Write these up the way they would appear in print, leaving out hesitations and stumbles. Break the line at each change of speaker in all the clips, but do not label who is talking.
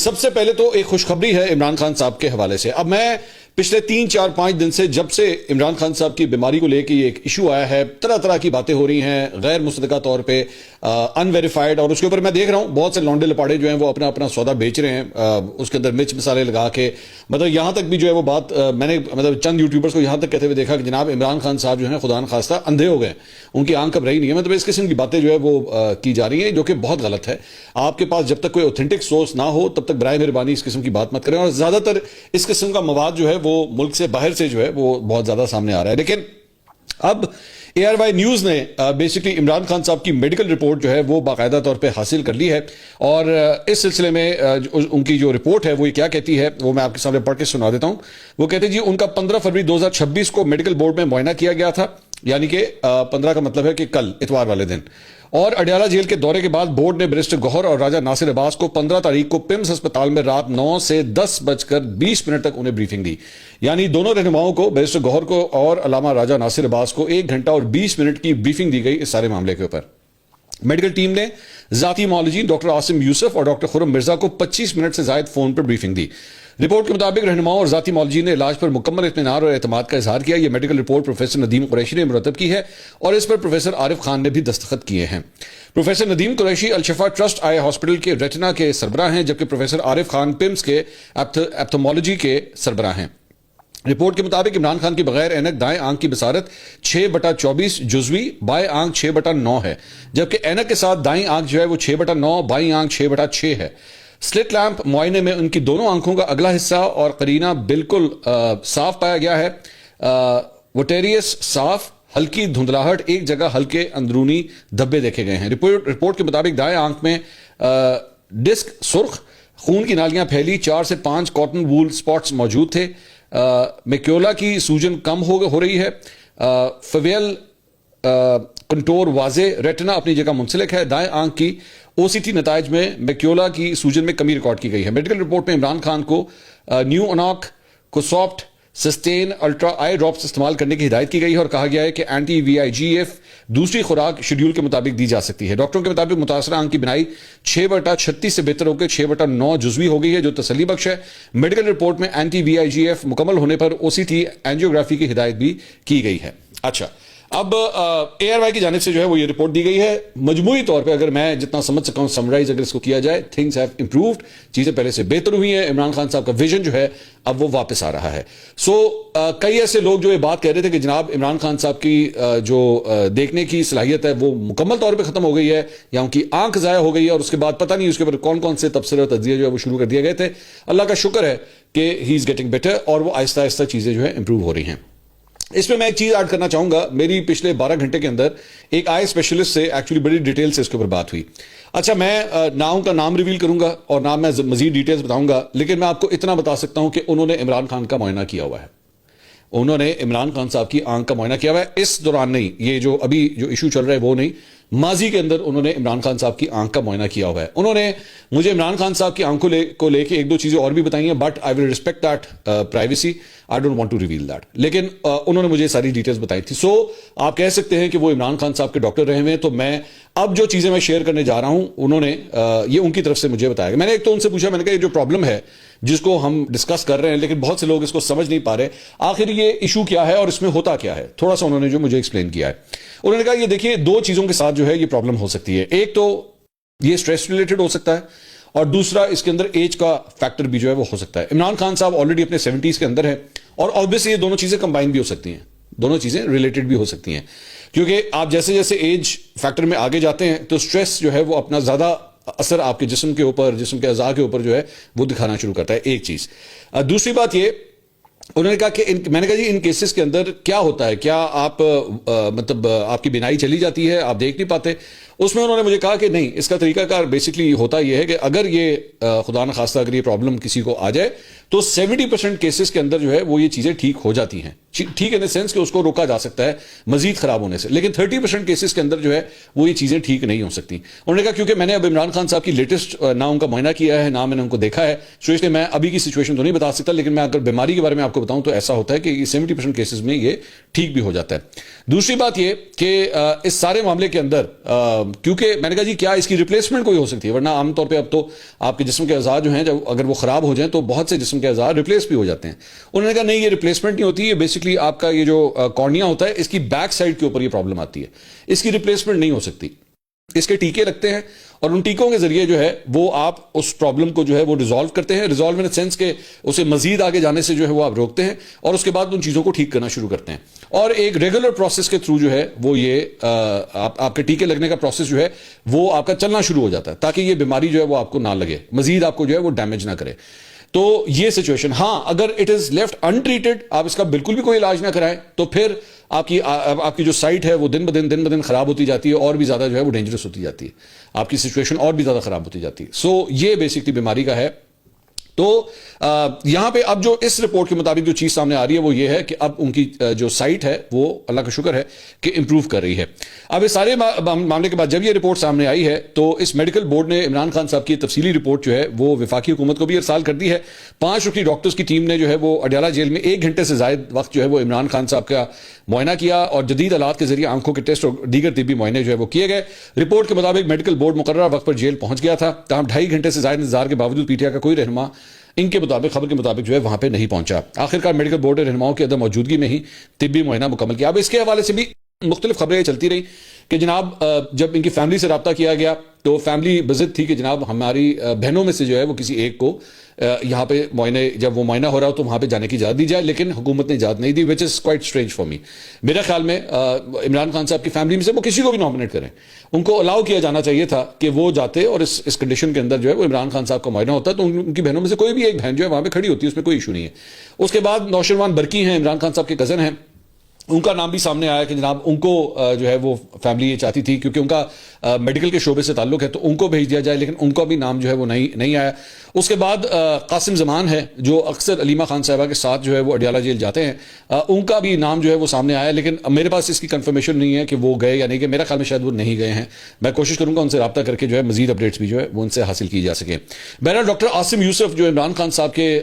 سب سے پہلے تو ایک خوشخبری ہے عمران خان صاحب کے حوالے سے. اب میں پچھلے 3-4-5 دن سے جب سے عمران خان صاحب کی بیماری کو لے کے یہ ایک ایشو آیا ہے, طرح طرح کی باتیں ہو رہی ہیں غیر مصدقہ طور پہ, ان ویریفائڈ, اور اس کے اوپر میں دیکھ رہا ہوں بہت سے لونڈے لپاڑے جو ہیں وہ اپنا اپنا سودا بیچ رہے ہیں, اس کے اندر مرچ مسالے لگا کے. مطلب یہاں تک بھی جو ہے وہ بات میں نے چند یوٹیوبرز کو یہاں تک کہتے ہوئے دیکھا کہ جناب عمران خان صاحب جو ہیں خدا نخواستہ اندھے ہو گئے, ان کی آنکھ اب رہی نہیں ہے. مطلب اس قسم کی باتیں جو ہے وہ کی جا رہی ہیں, جو کہ بہت غلط ہے. آپ کے پاس جب تک کوئی اوتھینٹک سورس نہ ہو تب تک برائے مہربانی اس قسم کی بات مت کریں. اور زیادہ تر اس قسم کا مواد جو ہے وہ ملک سے باہر سے جو ہے وہ بہت زیادہ سامنے آ رہا ہے. لیکن اب اے آر وائی نیوز نے بیسکلی عمران خان صاحب کی میڈیکل رپورٹ جو ہے وہ باقاعدہ طور پہ حاصل کر لی ہے, اور اس سلسلے میں ان کی جو رپورٹ ہے وہ یہ کیا کہتی ہے وہ میں آپ کے سامنے پڑھ کے سنا دیتا ہوں. وہ کہتے ہیں جی ان کا 15 فروری 2026 کو میڈیکل بورڈ میں معائنہ کیا گیا تھا, یعنی کہ 15 کا مطلب ہے کہ کل اتوار والے دن. اور اڈیالہ جیل کے دورے کے بعد بورڈ نے بیرسٹر گوہر اور راجہ ناصر عباس کو 15 تاریخ کو پمس ہسپتال میں رات 9 سے 10:20 تک انہیں بریفنگ دی. یعنی دونوں رہنماؤں کو, بیرسٹر گوہر کو اور علامہ راجہ ناصر عباس کو 1 گھنٹہ اور 20 منٹ کی بریفنگ دی گئی اس سارے معاملے کے اوپر. میڈیکل ٹیم نے ذاتی معالجین ڈاکٹر عاصم یوسف اور ڈاکٹر خرم مرزا کو 25 منٹ سے زائد فون پر بریفنگ دی. رپورٹ کے مطابق رہنماؤں اور ذاتی معالجین نے علاج پر مکمل اطمینان اور اعتماد کا اظہار کیا. یہ medical report professor Nadeem Qureshi نے مرتب کی ہے اور اس پر پروفیسر عارف خان نے بھی دستخط کیے ہیں. پروفیسر ندیم قریشی الشفا ٹرسٹ آئی ہاسپٹل کے ریٹنا کے سربراہ ہیں, جبکہ پروفیسر عارف خان پمس کے ایپتھمولوجی کے سربراہ ہیں. رپورٹ کے مطابق عمران خان کی بغیر اینک دائیں آنکھ کی بصارت 6/24 جزوی, بائیں آنکھ 6/9 ہے, جبکہ اینک کے ساتھ دائیں آنکھ جو ہے وہ 6/9, بائیں آنکھ 6/6 ہے. سلٹ لیمپ معائنے میں ان کی دونوں آنکھوں کا اگلا حصہ اور قرینہ بالکل صاف پایا گیا ہے. وٹیریس صاف, ہلکی دھندلاہٹ, ایک جگہ ہلکے اندرونی دھبے دیکھے گئے ہیں. رپورٹ کے مطابق دائیں آنکھ میں ڈسک سرخ, خون کی نالیاں پھیلی, 4 سے 5 کاٹن وول سپاٹس موجود تھے. میکیولا کی سوجن کم ہو رہی ہے. فویل کنٹور واضح, ریٹنا اپنی جگہ منسلک ہے. دائیں آنکھ کی او سی ٹی نتائج میں میکیولا کی سوجن میں کمی ریکارڈ کی گئی ہے. میڈیکل رپورٹ میں عمران خان کو نیو اناک کو سافٹ سسٹین الٹرا آئی ڈراپس استعمال کرنے کی ہدایت کی گئی ہے, اور کہا گیا ہے کہ اینٹی VIGF دوسری خوراک شیڈول کے مطابق دی جا سکتی ہے. ڈاکٹروں کے مطابق متاثرہ آنکھ کی بینائی 6/36 سے بہتر ہو کے 6/9 جزوی ہو گئی ہے, جو تسلی بخش ہے. میڈیکل رپورٹ میں اینٹی VIGF مکمل ہونے پر OCT اینجیوگرافی کی ہدایت بھی کی گئی ہے. اچھا, اب اے آر وائی کی جانب سے جو ہے وہ یہ رپورٹ دی گئی ہے. مجموعی طور پہ اگر میں جتنا سمجھ سکا ہوں سمرائز اگر اس کو کیا جائے, تھنگز ہیو امپرووڈ, چیزیں پہلے سے بہتر ہوئی ہیں. عمران خان صاحب کا ویژن جو ہے اب وہ واپس آ رہا ہے. کئی ایسے لوگ جو یہ بات کہہ رہے تھے کہ جناب عمران خان صاحب کی جو دیکھنے کی صلاحیت ہے وہ مکمل طور پہ ختم ہو گئی ہے, یا ان کی آنکھ ضائع ہو گئی ہے, اور اس کے بعد پتہ نہیں اس کے اوپر کون کون سے تبصرے اور تجزیے جو ہے وہ شروع کر دیے گئے تھے. اللہ کا شکر ہے کہ ہی از گیٹنگ بیٹر, اور وہ آہستہ آہستہ چیزیں جو ہے امپروو ہو رہی ہیں. اس میں ایک چیز ایڈ کرنا چاہوں گا. میری پچھلے 12 گھنٹے کے اندر ایک آئی اسپیشلسٹ سے ایکچولی بڑی ڈیٹیل سے اس کے اوپر بات ہوئی. اچھا, میں نہ ان کا نام ریویل کروں گا اور نہ میں مزید ڈیٹیلز بتاؤں گا, لیکن میں آپ کو اتنا بتا سکتا ہوں کہ انہوں نے عمران خان کا معائنہ کیا ہوا ہے. انہوں نے عمران خان صاحب کی آنکھ کا معائنہ کیا ہوا ہے. اس دوران نہیں, یہ جو ابھی جو ایشو چل رہا ہے وہ نہیں, ماضی کے اندر انہوں نے عمران خان صاحب کی آنکھ کا معائنہ کیا ہوا ہے. انہوں نے مجھے عمران خان صاحب کی آنکھوں کو لے کے 1-2 چیزیں اور بھی بتائی ہیں, but I will respect that privacy, I don't want to reveal that. لیکن انہوں نے مجھے ساری ڈیٹیلز بتائی تھی. آپ کہہ سکتے ہیں کہ وہ عمران خان صاحب کے ڈاکٹر رہے ہوئے ہیں. تو میں اب جو چیزیں میں شیئر کرنے جا رہا ہوں انہوں نے یہ ان کی طرف سے مجھے بتایا. میں نے ایک تو ان سے پوچھا, میں نے کہا یہ جو پرابلم ہے جس کو ہم ڈسکس کر رہے ہیں لیکن بہت سے لوگ اس کو سمجھ نہیں پا رہے, آخر یہ ایشو کیا ہے اور اس میں ہوتا کیا ہے, تھوڑا سا انہوں نے جو مجھے ایکسپلین کیا ہے. انہوں نے کہا یہ دیکھیے 2 چیزوں کے ساتھ جو ہے یہ پرابلم ہو سکتی ہے. ایک تو یہ اسٹریس ریلیٹڈ ہو سکتا ہے, اور دوسرا اس کے اندر ایج کا فیکٹر بھی جو ہے وہ ہو سکتا ہے. عمران خان صاحب آلریڈی اپنے 70s کے اندر ہیں, اور آبویسلی یہ دونوں چیزیں کمبائن بھی ہو سکتی ہیں, دونوں چیزیں ریلیٹڈ بھی ہو سکتی ہیں, کیونکہ آپ جیسے جیسے ایج فیکٹر میں آگے جاتے ہیں تو اسٹریس جو ہے وہ اپنا زیادہ اثر آپ کے جسم کے اوپر, جسم کے اعضاء کے اوپر جو ہے وہ دکھانا شروع کرتا ہے. ایک چیز. دوسری بات یہ, انہوں نے کہا کہ میں نے کہا جی ان کیسز کے اندر کیا ہوتا ہے, کیا آپ مطلب آپ کی بینائی چلی جاتی ہے, آپ دیکھ نہیں پاتے. اس میں انہوں نے مجھے کہا کہ نہیں, اس کا طریقہ کار بیسکلی ہوتا یہ ہے کہ اگر یہ خدا نخواستہ اگر یہ پرابلم کسی کو آ جائے تو 70% کیسز کے اندر جو ہے وہ یہ چیزیں ٹھیک ہو جاتی ہیں. ٹھیک ان دا سینس کہ اس کو روکا جا سکتا ہے مزید خراب ہونے سے, لیکن 30% کیسز کے اندر جو ہے وہ یہ چیزیں ٹھیک نہیں ہو سکتی. انہوں نے کہا کیونکہ میں نے اب عمران خان صاحب کی لیٹسٹ نہ ان کا معائنہ کیا ہے, نہ میں نے ان کو دیکھا ہے, سو اس لیے میں ابھی کی سچویشن تو نہیں بتا سکتا, لیکن میں اگر بیماری کے بارے میں آپ کو بتاؤں تو ایسا ہوتا ہے کہ 70% کیسز میں یہ ٹھیک بھی ہو جاتا ہے. دوسری بات یہ کہ اس سارے معاملے کے اندر کیونکہ میں نے کہا جی کیا اس کی ریپلیسمنٹ کوئی ہو سکتی ہے، ورنہ عام طور پہ اب تو آپ کے جسم کے اعضاء جو ہیں جب اگر وہ خراب ہو جائیں تو بہت سے جسم کے اعضاء ریپلیس بھی ہو جاتے ہیں. انہوں نے کہا نہیں، یہ ریپلیسمنٹ نہیں ہوتی، یہ بیسکلی آپ کا یہ جو کارنیا ہوتا ہے اس کی بیک سائڈ کے اوپر یہ پرابلم آتی ہے، اس کی ریپلیسمنٹ نہیں ہو سکتی. اس کے ٹیکے لگتے ہیں اور ان ٹیکوں کے ذریعے جو ہے وہ آپ اس پرابلم کو جو ہے وہ ریزالو کرتے ہیں، ریزالو ان سینس کہ اسے مزید آگے جانے سے جو ہے وہ آپ روکتے ہیں اور اس کے بعد ان چیزوں کو ٹھیک کرنا شروع کرتے ہیں. اور ایک ریگولر پروسیس کے تھرو جو ہے وہ یہ آپ کے ٹیکے لگنے کا پروسیس جو ہے وہ آپ کا چلنا شروع ہو جاتا ہے تاکہ یہ بیماری جو ہے وہ آپ کو نہ لگے، مزید آپ کو جو ہے وہ ڈیمیج نہ کرے. تو یہ سچویشن، ہاں اگر اٹ از لیفٹ انٹریٹڈ، آپ اس کا بالکل بھی کوئی علاج نہ کرائیں تو پھر آپ کی جو سائٹ ہے وہ دن بدن خراب ہوتی جاتی ہے اور بھی زیادہ جو ہے وہ ڈینجرس ہوتی جاتی ہے، آپ کی سچویشن اور بھی زیادہ خراب ہوتی جاتی ہے. سو یہ بیسکلی بیماری کا ہے. تو یہاں پہ اب جو اس رپورٹ کے مطابق جو چیز سامنے آ رہی ہے وہ یہ ہے کہ اب ان کی جو سائٹ ہے وہ اللہ کا شکر ہے کہ امپروو کر رہی ہے. اب اس سارے معاملے کے بعد جب یہ رپورٹ سامنے آئی ہے تو اس میڈیکل بورڈ نے عمران خان صاحب کی تفصیلی رپورٹ جو ہے وہ وفاقی حکومت کو بھی ارسال کر دی ہے. 5 رکنی ڈاکٹرز کی ٹیم نے جو ہے وہ اڈیالہ جیل میں 1 گھنٹے سے زائد وقت جو ہے وہ عمران خان صاحب کا معائنہ کیا اور جدید آلات کے ذریعے آنکھوں کے ٹیسٹ اور دیگر طبی معائنے جو ہے وہ کیے گئے. رپورٹ کے مطابق میڈیکل بورڈ مقررہ وقت پر جیل پہنچ گیا تھا، تاہم 2.5 گھنٹے سے زائد انتظار کے باوجود پی ٹی آئی کا کوئی رہنما ان کے مطابق خبر کے مطابق جو ہے وہاں پہ نہیں پہنچا. آخرکار میڈیکل بورڈ نے رہنماؤں کی عدم موجودگی میں ہی طبی معائنہ مکمل کیا. اب اس کے حوالے سے بھی مختلف خبریں چلتی رہی کہ جناب جب ان کی فیملی سے رابطہ کیا گیا تو فیملی بزد تھی کہ جناب ہماری بہنوں میں سے جو ہے وہ کسی ایک کو یہاں پہ معائنے، جب وہ معائنہ ہو رہا ہو تو وہاں پہ جانے کی اجازت دی جائے، لیکن حکومت نے اجازت نہیں دی، which is quite strange for me. میرے خیال میں عمران خان صاحب کی فیملی میں سے وہ کسی کو بھی نامنیٹ کریں، ان کو الاؤ کیا جانا چاہیے تھا کہ وہ جاتے اور اس کنڈیشن کے اندر جو ہے وہ عمران خان صاحب کا معائنہ ہوتا ہے تو ان کی بہنوں میں سے کوئی بھی ایک بہن جو ہے وہاں پہ کھڑی ہوتی ہے، اس میں کوئی ایشو نہیں ہے. اس کے بعد نوشروان برقی ہیں، عمران خان صاحب کے کزن ہیں، ان کا نام بھی سامنے آیا کہ جناب ان کو جو ہے وہ فیملی یہ چاہتی تھی کیونکہ ان کا میڈیکل کے شعبے سے تعلق ہے تو ان کو بھیج دیا جائے، لیکن ان کا بھی نام جو ہے وہ نہیں آیا. اس کے بعد قاسم زمان ہے جو اکثر علیمہ خان صاحبہ کے ساتھ جو ہے وہ اڈیالہ جیل جاتے ہیں، ان کا بھی نام جو ہے وہ سامنے آیا، لیکن میرے پاس اس کی کنفرمیشن نہیں ہے کہ وہ گئے یا نہیں گئے. میرا خیال میں شاید وہ نہیں گئے ہیں. میں کوشش کروں گا ان سے رابطہ کر کے جو ہے مزید اپڈیٹس بھی جو ہے وہ ان سے حاصل کی جا سکے. بہرحال ڈاکٹر عاصم یوسف جو عمران خان صاحب کے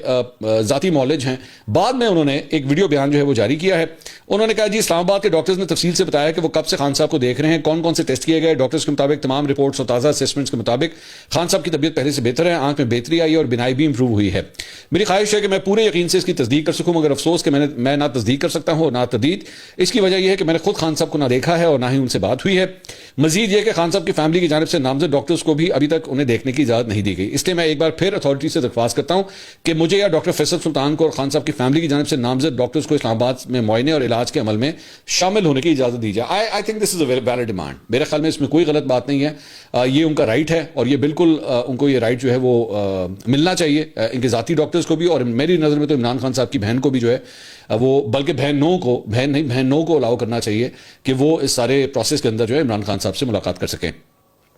ذاتی معالج ہیں، بعد میں انہوں نے ایک ویڈیو بیان جو ہے وہ جاری کیا ہے. انہوں نے کہا جی اسلام آباد کے ڈاکٹرز نے تفصیل سے بتایا کہ وہ کب سے خان صاحب کو دیکھ رہے ہیں، کون کون سے ٹیسٹ کیے گئے. ڈاکٹرز کے مطابق تمام رپورٹس اور تازہ اسیسمنٹس کے مطابق خان صاحب کی طبیعت پہلے سے بہتر ہے، آنکھ میں بہتری آئی اور بینائی بھی امپروو ہوئی ہے. میری خواہش ہے کہ میں پورے یقین سے اس کی تصدیق کر سکوں، مگر افسوس کہ میں نہ تصدیق کر سکتا ہوں اور نہ تردید. اس کی وجہ یہ ہے کہ میں نے خود خان صاحب کو نہ دیکھا ہے اور نہ ہی ان سے بات ہوئی ہے. مزید یہ کہ خان صاحب کی فیملی کی جانب سے نامزد ڈاکٹرز کو بھی ابھی تک انہیں دیکھنے کی اجازت نہیں دی گئی. اس لیے میں ایک بار پھر اتھارٹی سے درخواست کرتا ہوں کہ مجھے یا ڈاکٹر فیصل سلطان کو اور خان صاحب کی فیملی کی جانب سے نامزد ڈاکٹرز کو اسلام آباد میں معائنے اور علاج کے عمل میں شامل ہونے کی اجازت دی جائے. I think this is a valid demand. میرے خیال میں اس میں کوئی غلط بات نہیں ہے، یہ ان کا رائٹ ہے اور یہ بالکل ان کو یہ رائٹ جو ہے وہ ملنا چاہیے ان کے ذاتی ڈاکٹرز کو بھی، اور میری نظر میں تو عمران خان صاحب کی بہن کو بھی جو ہے وہ، بلکہ بہنوں کو الاؤ کرنا چاہیے کہ وہ اس سارے پروسیس کے اندر جو ہے عمران خان صاحب سے ملاقات کر سکیں.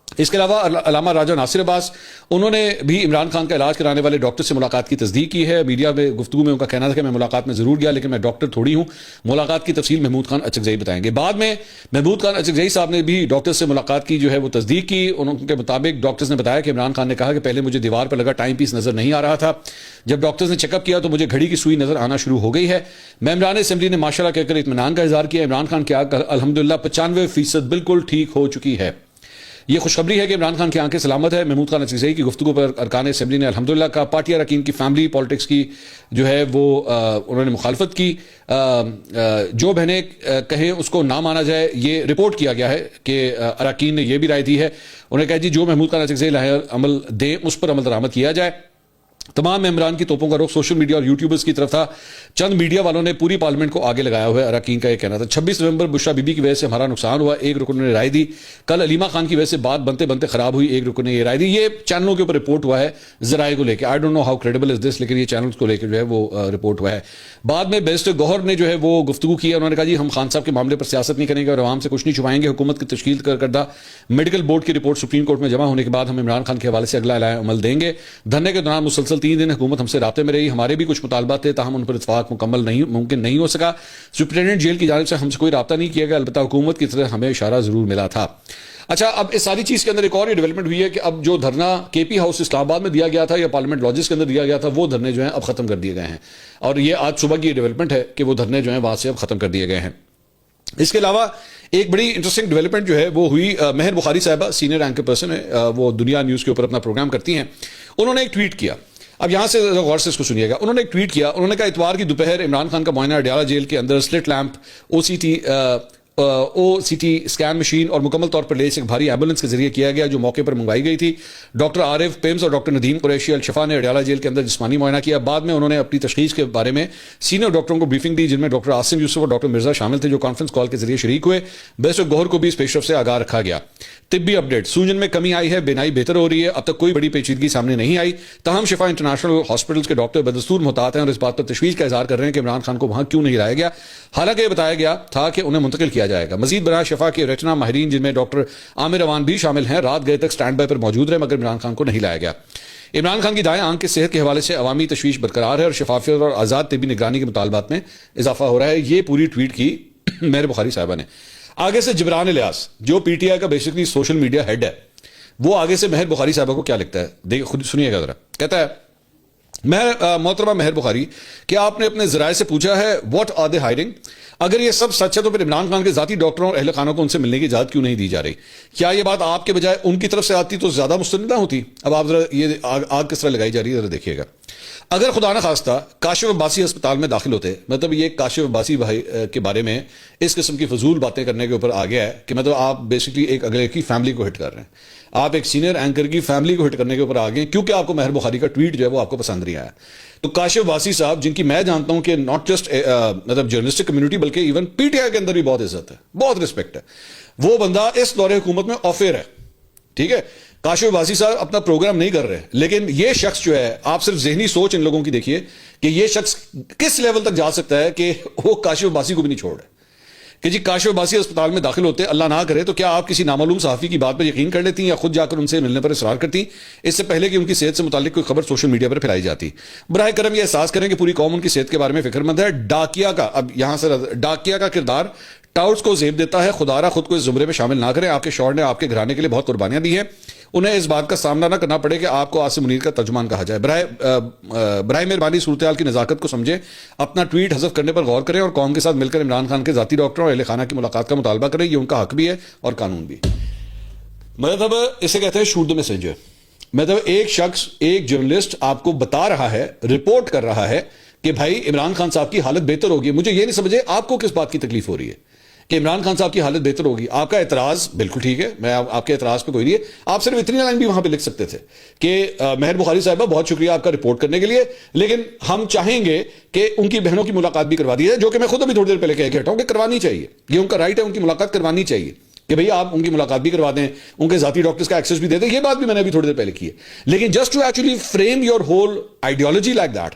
اس کے علاوہ علامہ راجہ ناصر عباس، انہوں نے بھی عمران خان کا علاج کرانے والے ڈاکٹر سے ملاقات کی تصدیق کی ہے. میڈیا میں گفتگو میں ان کا کہنا تھا کہ میں ملاقات میں ضرور گیا لیکن میں ڈاکٹر تھوڑی ہوں. ملاقات کی تفصیل محمود خان اچکزئی بتائیں گے. بعد میں محمود خان اچکزئی صاحب نے بھی ڈاکٹر سے ملاقات کی جو ہے وہ تصدیق کی. ان کے مطابق ڈاکٹرز نے بتایا کہ عمران خان نے کہا کہ پہلے مجھے دیوار پر لگا ٹائم پیس نظر نہیں آ رہا تھا، جب ڈاکٹرز نے چیک اپ کیا تو مجھے گھڑی کی سوئی نظر آنا شروع ہو گئی ہے. ممبران اسمبلی نے ماشاءاللہ کہہ کر اطمینان کا اظہار کیا. عمران خان کی آنکھ الحمدللہ 95% بالکل ٹھیک ہو چکی ہے. یہ خوشخبری ہے کہ عمران خان کی آنکھیں سلامت ہے. محمود خان اچکزئی کی گفتگو پر ارکان اسمبلی نے الحمدللہ کہا. پارٹی اراکین کی فیملی پالیٹکس کی جو ہے وہ انہوں نے مخالفت کی. جو بہنیں کہیں اس کو نہ مانا جائے، یہ رپورٹ کیا گیا ہے کہ اراکین نے یہ بھی رائے دی ہے. انہوں نے کہا جی جو محمود خان اچکزئی لاہے عمل دیں اس پر عمل درآمد کیا جائے. تمام ممبران کی توپوں کا رخ سوشل میڈیا اور یوٹیوبرز کی طرف تھا. چند میڈیا والوں نے پوری پارلیمنٹ کو آگے لگایا ہوا ہے. اراکین کا یہ کہنا تھا 26 نومبر بشرا بی بی کی وجہ سے ہمارا نقصان ہوا، ایک رکن نے رائے دی. کل علیمہ خان کی وجہ سے بات بنتے بنتے خراب ہوئی، ایک رکن نے یہ رائے دی. یہ چینلوں کے اوپر رپورٹ ہوا ہے ذرائع کو لے کے. I don't know how credible is this, لیکن یہ چینلز کو لے کے جو ہے وہ رپورٹ ہوا ہے. بعد میں بیرسٹر گوہر نے جو ہے وہ گفتگو کی. انہوں نے کہا جی ہم خان صاحب کے معاملے پر سیاست نہیں کریں گے اور عوام سے کچھ نہیں چھپائیں گے. حکومت کی تشکیل کردہ میڈیکل بورڈ کی رپورٹ سپریم کورٹ میں جمع ہونے کے بعد ہم عمران خان کے حوالے سے اگلا عمل دیں گے. دھرنے کے دوران مسلسل 3 دن حکومت ہم سے رابطے میں رہی. ہمارے بھی کچھ مطالبات تھے تاہم ان پر اتفاق ممکن نہیں ہو سکا. سپرنٹینڈنٹ جیل کی جانب سے ہم سے کوئی رابطہ نہیں کیا گیا، البتہ حکومت کی طرف ہمیں اشارہ ضرور ملا تھا. اچھا، اب اس ساری چیز کے اندر ایک اور یہ ڈیولپمنٹ ہوئی ہے کہ اب جو دھرنا کے پی ہاؤس اسلام آباد میں دیا گیا تھا یا پارلیمنٹ لاجز کے اندر دیا گیا تھا، وہ دھرنے جو ہیں اب ختم کر دیے گئے ہیں. اور یہ آج صبح کی یہ ڈیولپمنٹ ہے کہ وہ دھرنے جو ہیں وہاں سے اب ختم کر دیے گئے ہیں. اس کے علاوہ ایک بڑی انٹرسٹنگ ڈیولپمنٹ جو ہے وہ ہوئی، مہر بخاری صاحبہ سینئر اینکر پرسن ہے، وہ دنیا نیوز کے اوپر اپنا پروگرام کرتی ہیں. انہوں نے ایک ٹویٹ کیا. اب یہاں سے غور سے اس کو سنیے گا. انہوں نے ایک ٹویٹ کیا. انہوں نے کہا اتوار کی دوپہر عمران خان کا معائنہ اڈیالہ جیل کے اندر سلٹ لیمپ، او سی ٹی اسکین مشین اور مکمل طور پر لیس ایک بھاری ایمبولینس کے ذریعے کیا گیا جو موقع پر منگوائی گئی تھی. ڈاکٹر عارف پیمز اور ڈاکٹر ندیم قریشی الشفا نے اڈیالہ جیل کے اندر جسمانی معائنہ کیا. بعد میں انہوں نے اپنی تشخیص کے بارے میں سینئر ڈاکٹروں کو بریفنگ دی، جن میں ڈاکٹر عاصم یوسف اور ڈاکٹر مرزا شامل تھے، جو کانفرنس کال کے ذریعے شریک ہوئے. بیس گوہر کو بھی اس پیشرفت سے آگاہ رکھا گیا. طبی اپڈیٹ: سوجن میں کمی آئی ہے، بینائی بہتر ہو رہی ہے. اب تک کوئی بڑی پیچیدگی سامنے نہیں آئی. تاہم شفا انٹرنیشنل ہاسپٹلز کے ڈاکٹر بدستور محتاط ہیں اور اس بات پر تشویش کا اظہار کر رہے ہیں کہ عمران خان کو وہاں کیوں نہیں لایا گیا، حالانکہ یہ بتایا گیا تھا کہ انہیں منتقل کیا جائے گا. مزید برآں شفا کے ریٹنا ماہرین جن میں ڈاکٹر عامر اوان بھی شامل ہیں رات گئے تک سٹینڈ بائی پر موجود رہے، مگر عمران خان کو نہیں لایا گیا. عمران خان کی دائیں آنکھ کی صحت کے حوالے سے عوامی تشویش برقرار ہے اور شفافیت اور آزاد طبی نگرانی کے مطالبات میں اضافہ ہو رہا ہے. یہ پوری ٹویٹ کی مہر بخاری صاحبہ نے. آگے سے جبران الیاس جو پی ٹی آئی کا بیسکلی سوشل میڈیا ہیڈ ہے، وہ آگے سے مہر بخاری صاحبہ کو کیا لکھتا ہے دیکھ خود سنیے گا ذرا. کہتا ہے محترمہ مہر بخاری، کیا آپ نے اپنے ذرائع سے پوچھا ہے واٹ آر دے ہائڈنگ؟ اگر یہ سب سچ ہے تو پھر عمران خان کے ذاتی ڈاکٹروں اور اہل خانوں کو ان سے ملنے کی اجازت کیوں نہیں دی جا رہی؟ کیا یہ بات آپ کے بجائے ان کی طرف سے آتی تو زیادہ مستند نہ ہوتی؟ اب آپ ذرا یہ آگ کس طرح لگائی جا رہی ہے ذرا دیکھیے گا. اگر خدا نہ خواستہ کاشف عباسی اسپتال میں داخل ہوتے، مطلب یہ کاشف عباسی بھائی کے بارے میں اس قسم کی فضول باتیں کرنے کے اوپر آ گیا ہے کہ مطلب آپ بیسکلی ایک اگلے کی فیملی کو ہٹ کر رہے ہیں. آپ ایک سینئر اینکر کی فیملی کو ہٹ کرنے کے اوپر آ گئے کیونکہ آپ کو مہر بخاری کا ٹویٹ جو ہے وہ آپ کو پسند نہیں آیا. تو کاشف عباسی صاحب، جن کی میں جانتا ہوں کہ ناٹ جسٹ مطلب جرنلسٹک کمیونٹی بلکہ ایون پی ٹی آئی کے اندر بھی بہت عزت ہے، بہت رسپیکٹ ہے، وہ بندہ اس دور حکومت میں آفیر ہے. ٹھیک ہے، کاشف عباسی صاحب اپنا پروگرام نہیں کر رہے، لیکن یہ شخص جو ہے، آپ صرف ذہنی سوچ ان لوگوں کی دیکھیے کہ یہ شخص کس لیول تک جا سکتا ہے کہ وہ کاشف عباسی کو بھی نہیں چھوڑ رہے کہ جی کاشف عباسی اسپتال میں داخل ہوتے، اللہ نہ کرے تو کیا آپ کسی نامعلوم صحافی کی بات پر یقین کر لیتی یا خود جا کر ان سے ملنے پر اصرار کرتی اس سے پہلے کہ ان کی صحت سے متعلق کوئی خبر سوشل میڈیا پر پھیلائی جاتی؟ براہ کرم یہ احساس کریں کہ پوری قوم ان کی صحت کے بارے میں فکر مند ہے. ڈاکیا کا، اب یہاں سے ڈاکیا کا کردار ٹاؤٹس کو زیب دیتا ہے. خدارا خود کو اس زمرے میں شامل نہ کریں. آپ کے شوہر نے آپ کے گھرانے کے لیے بہت قربانیاں دی ہیں، انہیں اس بات کا سامنا نہ کرنا پڑے کہ آپ کو عاصم منیر کا ترجمان کہا جائے. برائے مہربانی صورتحال کی نزاکت کو سمجھیں، اپنا ٹویٹ حذف کرنے پر غور کریں اور قوم کے ساتھ مل کر عمران خان کے ذاتی ڈاکٹروں اور اہل خانہ کی ملاقات کا مطالبہ کریں. یہ ان کا حق بھی ہے اور قانون بھی. مطلب اسے کہتے ہیں شوٹ دی میسنجر. مطلب ایک شخص، ایک جرنلسٹ آپ کو بتا رہا ہے، رپورٹ کر رہا ہے کہ بھائی عمران خان صاحب کی حالت بہتر ہوگی. مجھے یہ نہیں سمجھے آپ کو کس بات کی تکلیف ہو رہی ہے کہ عمران خان صاحب کی حالت بہتر ہوگی. آپ کا اعتراض بالکل ٹھیک ہے، میں آپ کے اعتراض پہ کوئی نہیں ہے. آپ صرف اتنی لائن بھی وہاں پہ لکھ سکتے تھے کہ مہر بخاری صاحبہ بہت شکریہ آپ کا رپورٹ کرنے کے لیے، لیکن ہم چاہیں گے کہ ان کی بہنوں کی ملاقات بھی کروا دی جائے، جو کہ میں خود ابھی تھوڑی دیر پہلے کہہ کے ہٹا ہوں کہ کروانی چاہیے. یہ ان کا رائٹ ہے، ان کی ملاقات کروانی چاہیے کہ بھئی آپ ان کی ملاقات بھی کروا دیں، ان کے ذاتی ڈاکٹرز کا ایکسس بھی دے دیں. یہ بات بھی میں نے ابھی تھوڑی دیر پہلے کی ہے. لیکن just to actually frame your whole ideology like that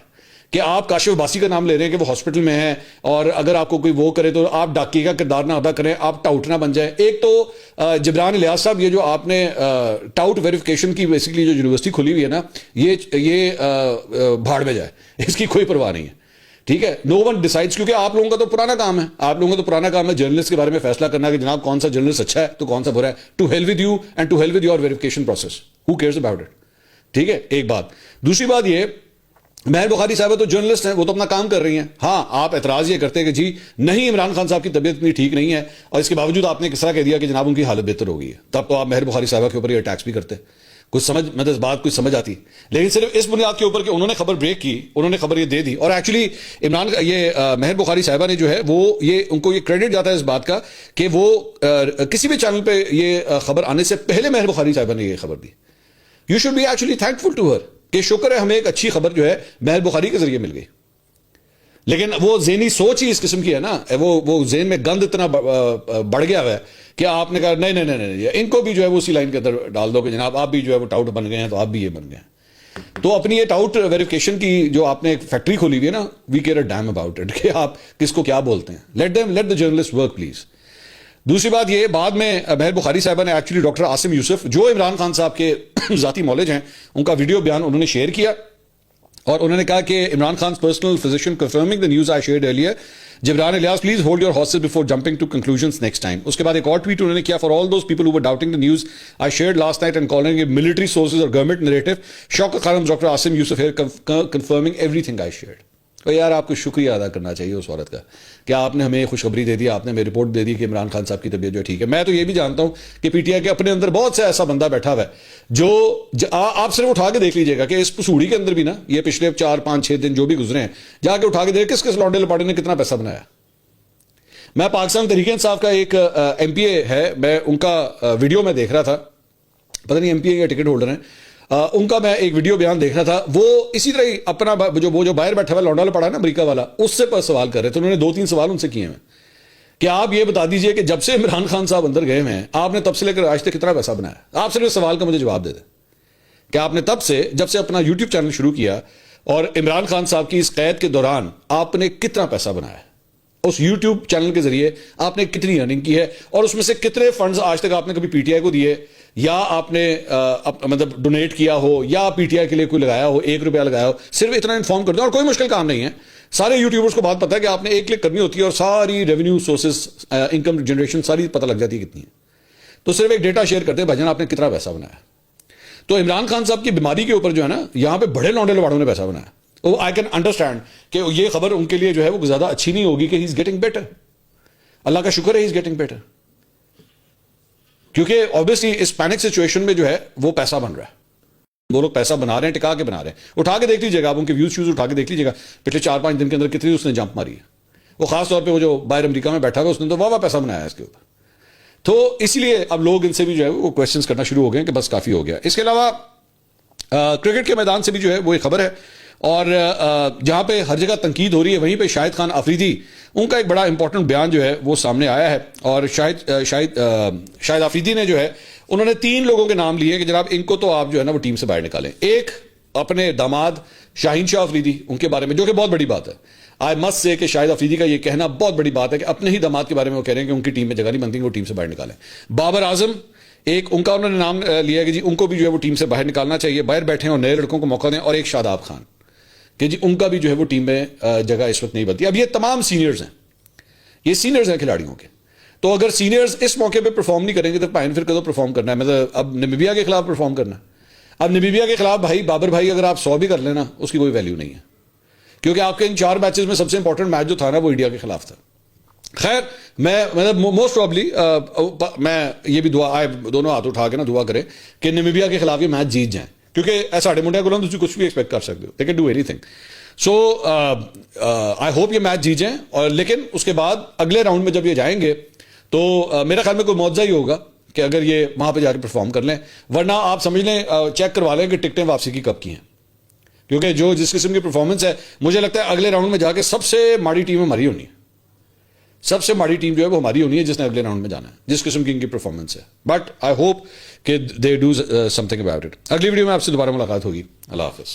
کہ آپ کاشف عباسی کا نام لے رہے ہیں کہ وہ ہاسپٹل میں ہیں، اور اگر آپ کو کوئی وہ کرے تو آپ ڈاکی کا کردار نہ ادا کریں، آپ ٹاؤٹ نہ بن جائیں. ایک تو جبران الیاس صاحب، یہ جو آپ نے ٹاؤٹ ویریفیکیشن کی بیسکلی جو یونیورسٹی کھولی ہوئی ہے نا، یہ بھاڑ میں جائے، اس کی کوئی پرواہ نہیں ہے. ٹھیک ہے، نو ون ڈیسائڈز، کیونکہ آپ لوگوں کا تو پرانا کام ہے. آپ لوگوں کا تو پرانا کام ہے جرنلسٹ کے بارے میں فیصلہ کرنا کہ جناب کون سا جرنلسٹ اچھا ہے تو کون سا برا ہے. To hell with you and to hell with your verification process, who cares about it. ٹھیک ہے، ایک بات. دوسری بات یہ، مہر بخاری صاحب تو جرنلسٹ ہیں، وہ تو اپنا کام کر رہی ہیں. ہاں، آپ اعتراض یہ کرتے ہیں کہ جی نہیں عمران خان صاحب کی طبیعت اتنی ٹھیک نہیں ہے، اور اس کے باوجود آپ نے کس طرح کہہ دیا کہ جناب ان کی حالت بہتر ہو گئی ہے، تب تو آپ مہر بخاری صاحبہ کے اوپر یہ اٹیکس بھی کرتے. کچھ سمجھ مطلب اس بات کچھ سمجھ آتی، لیکن صرف اس بنیاد کے اوپر کہ انہوں نے خبر بریک کی، انہوں نے خبر یہ دے دی. اور ایکچولی مہر بخاری صاحبہ نے جو ہے وہ ان کو یہ کریڈٹ جاتا ہے اس بات کا کہ وہ کسی بھی چینل پہ یہ خبر آنے سے پہلے مہر بخاری صاحبہ نے یہ خبر دی. You should be actually thankful to her کہ شکر ہے ہمیں ایک اچھی خبر جو ہے مہر بخاری کے ذریعے مل گئی. لیکن وہ ذہنی سوچ ہی اس قسم کی ہے نا، وہ ذہن میں گند اتنا بڑھ گیا ہے کہ آپ نے کہا نہیں ان کو بھی جو ہے وہ اسی لائن کے اندر ڈال دو کہ جناب آپ بھی جو ہے وہ ٹاؤٹ بن گئے ہیں تو آپ بھی یہ بن گئے ہیں. تو اپنی یہ ٹاؤٹ ویریفیکیشن کی جو آپ نے ایک فیکٹری کھولی ہوئی ہے نا، we care a damn about it کہ آپ کس کو کیا بولتے ہیں. Let the journalist work please. دوسری بات یہ، بعد میں مہر بخاری صاحبہ نے ایکچولی ڈاکٹر عاصم یوسف جو عمران خان صاحب کے ذاتی مولج ہیں، ان کا ویڈیو بیان انہوں نے شیئر کیا، اور انہوں نے کہا کہ Imran خان's personal physician confirming the news I shared earlier. Jibran Ilyas please hold your horses before jumping to conclusions next time. اس کے بعد ایک اور ٹویٹ انہوں نے کیا: for all those people who were doubting the news I shared last night and calling it military sources or government narrative, Shaukat Khanum's Dr. Asim Yusuf here confirming everything I shared. تو یار آپ کو شکریہ ادا کرنا چاہیے اس عورت کا کہ آپ نے ہمیں خوشخبری دے دی, آپ نے ہمیں رپورٹ دے دی کہ عمران خان صاحب کی طبیعت جو ٹھیک ہے. میں تو یہ بھی جانتا ہوں کہ پی ٹی آئی کے اپنے اندر بہت سے ایسا بندہ بیٹھا ہوا ہے جو آپ صرف اٹھا کے دیکھ لیجیے گا کہ اس پسوڑی کے اندر بھی نا یہ پچھلے 4-5-6 دن جو بھی گزرے ہیں جا کے اٹھا کے دیکھ کس لانڈے لپاٹے نے کتنا پیسہ بنایا. میں پاکستان تحریک انصاف کا ایک ایم پی اے ہے, میں ان کا ویڈیو میں دیکھ رہا تھا, پتہ نہیں ایم پی اے کا ٹکٹ ہولڈر ہیں, ان کا میں ایک ویڈیو بیان دیکھ رہا تھا. وہ اسی طرح ہی اپنا جو باہر بیٹھا ہوا لونڈا پڑا نا امریکہ والا, اس سے پر سوال کر رہے تھے. انہوں نے 2-3 سوال ان سے کیے ہیں کہ آپ یہ بتا دیجئے کہ جب سے عمران خان صاحب اندر گئے ہیں آپ نے تب سے لے کر آج تک کتنا پیسہ بنایا. آپ صرف اس سوال کا مجھے جواب دے دیں کہ آپ نے تب سے جب سے اپنا یوٹیوب چینل شروع کیا اور عمران خان صاحب کی اس قید کے دوران آپ نے کتنا پیسہ بنایا, اس یوٹیوب چینل کے ذریعے آپ نے کتنی ارننگ کی ہے, اور اس میں سے کتنے فنڈز آج تک آپ نے کبھی پی ٹی آئی کو دیے یا آپ نے مطلب ڈونیٹ کیا ہو یا پی ٹی آئی کے لیے کوئی لگایا ہو, 1 روپیہ لگایا ہو. صرف اتنا انفارم کر دیں, اور کوئی مشکل کام نہیں ہے. سارے یوٹیوبرز کو بات پتہ ہے کہ آپ نے 1 کلک کرنی ہوتی ہے اور ساری ریونیو سورسز, انکم جنریشن ساری پتہ لگ جاتی ہے کتنی ہے. تو صرف ایک ڈیٹا شیئر کرتے ہیں بھائی جان آپ نے کتنا پیسہ بنایا. تو عمران خان صاحب کی بیماری کے اوپر جو ہے نا یہاں پہ بڑے لونڈے لواڑوں نے پیسہ بنایا. وہ آئی کین انڈرسٹینڈ کہ یہ خبر ان کے لیے جو ہے وہ زیادہ اچھی نہیں ہوگی کہ ہی از گیٹنگ بیٹر. اللہ کا شکر ہے ہی از گیٹنگ بیٹر, کیونکہ obviously اس پینک سچویشن میں جو ہے وہ پیسہ بن رہا ہے. وہ لوگ پیسہ بنا رہے ہیں, ٹکا کے بنا رہے ہیں. اٹھا کے دیکھ لیجیے گا آپ ان کے ویوز اٹھا کے دیکھ لیجیے گا پچھلے 4-5 دن کے اندر کتنی اس نے جمپ ماری ہے. وہ خاص طور پہ وہ جو باہر امریکہ میں بیٹھا ہوا اس نے تو واہ پیسہ بنایا ہے اس کے اوپر. تو اسی لیے اب لوگ ان سے بھی جو ہے وہ کوشچنس کرنا شروع ہو گئے کہ بس کافی ہو گیا. اس کے علاوہ کرکٹ کے میدان سے بھی جو ہے وہ ایک خبر ہے, اور جہاں پہ ہر جگہ تنقید ہو رہی ہے وہیں پہ شاہد خان آفریدی ان کا ایک بڑا امپورٹنٹ بیان جو ہے وہ سامنے آیا ہے. اور شاہد آفریدی نے جو ہے انہوں نے 3 لوگوں کے نام لیے کہ جناب ان کو تو آپ جو ہے نا وہ ٹیم سے باہر نکالیں. ایک اپنے داماد شاہین شاہ آفریدی ان کے بارے میں, جو کہ بہت بڑی بات ہے. آئی مسٹ سے کہ شاہد آفریدی کا یہ کہنا بہت بڑی بات ہے کہ اپنے ہی داماد کے بارے میں وہ کہہ رہے ہیں کہ ان کی ٹیم میں جگہ نہیں بنتی, وہ ٹیم سے باہر نکالیں. بابر اعظم ایک ان کا انہوں نے نام لیا کہ جی ان کو بھی جو ہے وہ ٹیم سے باہر نکالنا چاہیے, باہر بیٹھے اور نئے لڑکوں کو موقع دیں. اور ایک شاداب خان کہ جی ان کا بھی جو ہے وہ ٹیم میں جگہ اس وقت نہیں بنتی. اب یہ تمام سینئرز ہیں, یہ سینئرز ہیں کھلاڑیوں کے. تو اگر سینئرز اس موقع پہ پرفارم نہیں کریں گے تو پائن پھر کدو پرفارم کرنا ہے. مطلب اب نمیبیا کے خلاف پرفارم کرنا ہے. اب نمیبیا کے خلاف بھائی بابر بھائی اگر آپ 100 بھی کر لینا اس کی کوئی ویلیو نہیں ہے, کیونکہ آپ کے ان 4 میچز میں سب سے امپورٹنٹ میچ جو تھا نا وہ انڈیا کے خلاف تھا. خیر میں مطلب موسٹ پروبلی میں یہ بھی دعا دونوں ہاتھ اٹھا کے نا دعا کریں کہ نمیبیا کے خلاف یہ میچ جیت جائیں, کیونکہ ساڑھے منڈیا کو تم کچھ بھی ایکسپیکٹ کر سکتے ہو, دے کین ڈو اینی تھنگ. سو آئی ہوپ یہ میچ جیت جائیں. اور لیکن اس کے بعد اگلے راؤنڈ میں جب یہ جائیں گے تو میرا خیال میں کوئی معجزہ ہی ہوگا کہ اگر یہ وہاں پہ جا کے پرفارم کر لیں. ورنہ آپ سمجھ لیں چیک کروا لیں کہ ٹکٹیں واپسی کی کب کی ہیں, کیونکہ جو جس قسم کی پرفارمنس ہے مجھے لگتا ہے اگلے راؤنڈ میں جا کے سب سے ماڑی ٹیم ہماری ہونی ہے. سب سے ماڑی ٹیم جو ہے وہ ہماری ہونی ہے جس نے اگلے راؤنڈ میں جانا ہے, جس قسم کی ان کی پرفارمنس ہے. بٹ آئی ہوپ کہ they do some thing about it. اگلی ویڈیو میں آپ سے دوبارہ ملاقات ہوگی. اللہ حافظ.